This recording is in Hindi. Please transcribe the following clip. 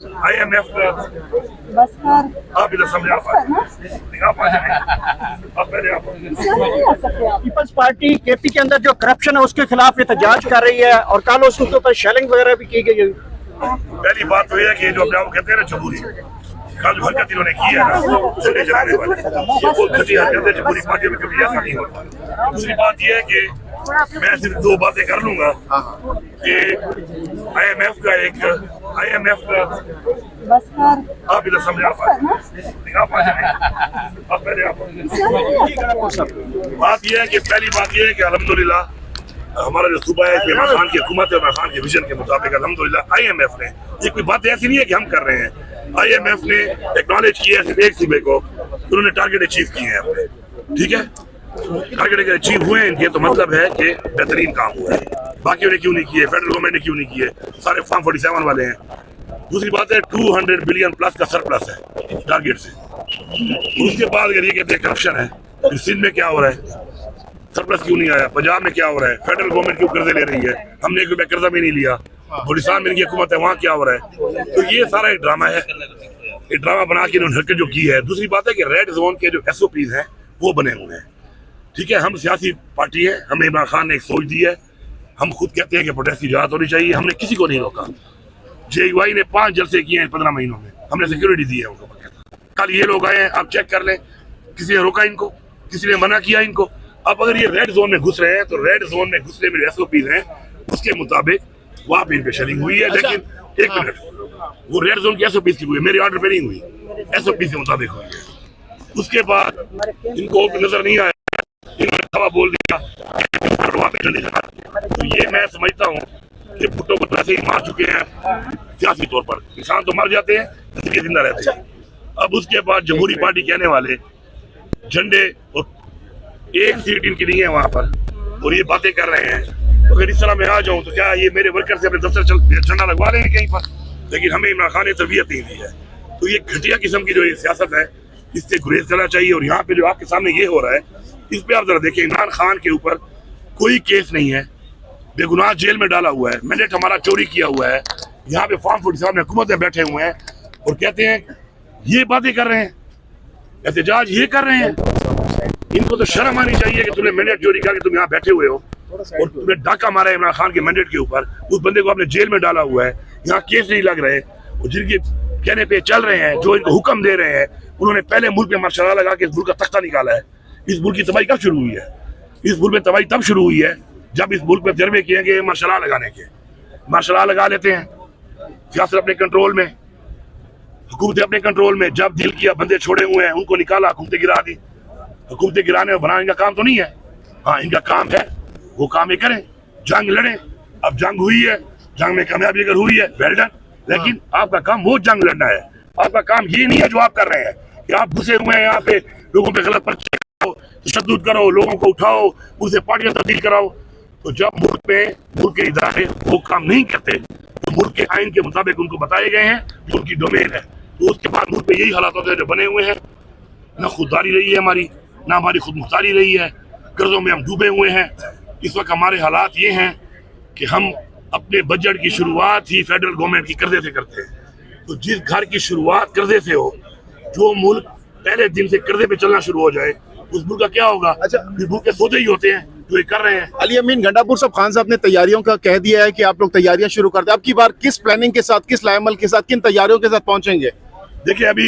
IMF बस कर आप इधर समझा आप पहले आप नहीं आ सकते आप। पीपल्स पार्टी केपी के अंदर जो करप्शन है उसके खिलाफ एहतजाज कर रही है और कल उसके ऊपर शेलिंग वगैरह भी की गई। पहली बात तो ये है कि जो अपने आप कहते हैं ना जमहूरी कल जो हरकत इन्होंने की है ना झंडे जलाने वाली ये बहुत घटी हरकत है। जमहूरी पार्टी में कभी ऐसा नहीं होता। दूसरी बात ये है कि मैं सिर्फ दो बातें कर लूंगा कि IMF का बस कर आप इधर समझा आप पहले आप बात यह है कि पहली बात यह है कि अल्हम्दुलिल्लाह हमारा जो सूबा है इमरान खान की हुकूमत है, इमरान खान के विजन के मुताबिक अल्हम्दुलिल्लाह IMF ने ये कोई बात ऐसी नहीं है कि हम कर रहे हैं। IMF ने एक्नॉलेज किया है एक सूबे को उन्होंने टारगेट अचीव किए हैं अपने, ठीक है टारगेट अगर अचीव हुए इनके तो मतलब है कि बेहतरीन काम हुआ है। बाकी उन्हें क्यों नहीं किए, फेडरल गवर्नमेंट ने क्यों नहीं किए, सारे फॉर्म 47 वाले हैं। दूसरी बात है 200 बिलियन प्लस का सरप्लस है टारगेट से। उसके बाद अगर ये कहते हैं करप्शन है तो सिंध में क्या हो रहा है, सरप्लस क्यों नहीं आया, पंजाब में क्या हो रहा है, फेडरल गवर्नमेंट क्यों कर्जे ले रही है, हमने 1 रुपया कर्जा भी नहीं लिया, बलूचिस्तान में इनकी हुकूमत है वहाँ क्या हो रहा है। तो ये सारा एक ड्रामा है, एक ड्रामा बना के इन्होंने हरकत जो की है। दूसरी बात है कि रेड जोन के जो SOPs हैं वो बने हुए हैं, ठीक है। हम सियासी पार्टी है, हमें इमरान खान ने एक सोच दी है, हम खुद कहते हैं कि प्रोटेस्ट की इजाजत होनी चाहिए, हमने किसी को नहीं रोका। JUI ने 5 जलसे किए हैं 15 महीनों में, हमने सिक्योरिटी दी है उनको। कल ये लोग आए हैं, आप चेक कर लें, किसी ने रोका इनको, किसी ने मना किया इनको। अब अगर ये रेड जोन में घुस रहे हैं तो रेड जोन में घुसने में SOPs हैं उसके मुताबिक वहाँ पे इनपे शेलिंग हुई है। लेकिन एक मिनट, वो रेड जोन की SOPs की हुई है, मेरे ऑर्डर पे नहीं हुई, SOPs के मुताबिक हुई है। उसके बाद इनको नजर नहीं आया, इन्होंने हवा बोल दिया, तो ये मैं समझता हूँ कि भुट्टो को वैसे ही मार चुके हैं सियासी तौर पर। किसान तो मर जाते हैं, इसलिए जिंदा रहते हैं। अब उसके बाद जमहूरी पार्टी कहने वाले झंडे और 1 सीट इनकी नहीं है वहां पर और ये बातें कर रहे हैं। तो अगर इस तरह मैं आ जाऊं तो क्या ये मेरे वर्कर से अपने दफ्तर झंडा लगवा लेंगे कहीं पर, लेकिन हमें इमरान खान ने तरबियत नहीं दी है। तो ये घटिया किस्म की जो ये सियासत है इससे गुरेज करना चाहिए। और यहाँ पे जो आपके सामने ये हो रहा है इस पे आप जरा देखें, इमरान खान के ऊपर कोई केस नहीं है, बेगुनाह जेल में डाला हुआ है, मैंडेट हमारा चोरी किया हुआ है। यहाँ पे फॉर्म 47 में हुकूमत में बैठे हुए हैं और कहते हैं ये बातें कर रहे हैं, एहतजाज ये कर रहे हैं। इनको तो शर्म आनी चाहिए कि तुमने मैंडेट चोरी करके तुम यहाँ बैठे हुए हो और तुमने डाका मारा है इमरान खान के मैंडेट के ऊपर, उस बंदे को आपने जेल में डाला हुआ है, यहाँ केस नहीं लग रहे और जिनके कहने पे चल रहे हैं, जो इनको हुक्म दे रहे हैं, उन्होंने पहले मुल्क में मार्शल लगा के इस मुल्क का तख्ता निकाला है। इस मुल्क की तबाही कब शुरू हुई है? इस मुल्क में तबाही तब शुरू हुई है जब इस मुल्क में तजर्बे किए गए मार्शल लगाने के। मार्शल लगा लेते हैं, सियासत अपने कंट्रोल में, हुकूमतें अपने कंट्रोल में, जब दिल किया बंदे छोड़े हुए हैं उनको निकाला, हुकूमतें गिरा दी। हुकूमतें गिराने और बनाने का काम तो नहीं है, हाँ इनका काम है, वो काम ये करें, जंग लड़ें। अब जंग हुई है, जंग में कामयाबी अगर हुई है वेल डन, लेकिन आपका काम वो जंग लड़ना है। आपका काम ये नहीं है जो आप कर रहे हैं कि आप घुसे हुए हैं यहाँ पे, लोगों पे गलत पर्चे करो, तशद्दुद करो, लोगों को उठाओ, उनसे पार्टियां तब्दील कराओ। तो जब मुल्क में मुल्क के इदारे वो काम नहीं करते तो मुल्क के आइन के मुताबिक उनको बताए गए हैं जो उनकी डोमेन है, तो उसके बाद मुल्क में यही हालात होते हैं जो बने हुए हैं। ना खुददारी रही है हमारी, ना हमारी खुद मुख्तारी रही है, कर्जों में हम डूबे हुए हैं। इस वक्त हमारे हालात ये हैं कि हम अपने बजट की शुरुआत ही फेडरल गवर्नमेंट की कर्जे से करते हैं। तो जिस घर की शुरुआत कर्जे से हो, जो मुल्क पहले दिन से कर्जे पे चलना शुरू हो जाए, उस मुल्क का क्या होगा? मुल्क के सोचे ही होते हैं जो ये कर रहे हैं। अली अमीन गंडापुर साहब, खान साहब ने तैयारियों का कह दिया है कि आप लोग तैयारियां शुरू कर दें। अब की बार किस प्लानिंग के साथ, किस लाएमल के साथ, किन तैयारियों के साथ पहुंचेंगे? देखिए अभी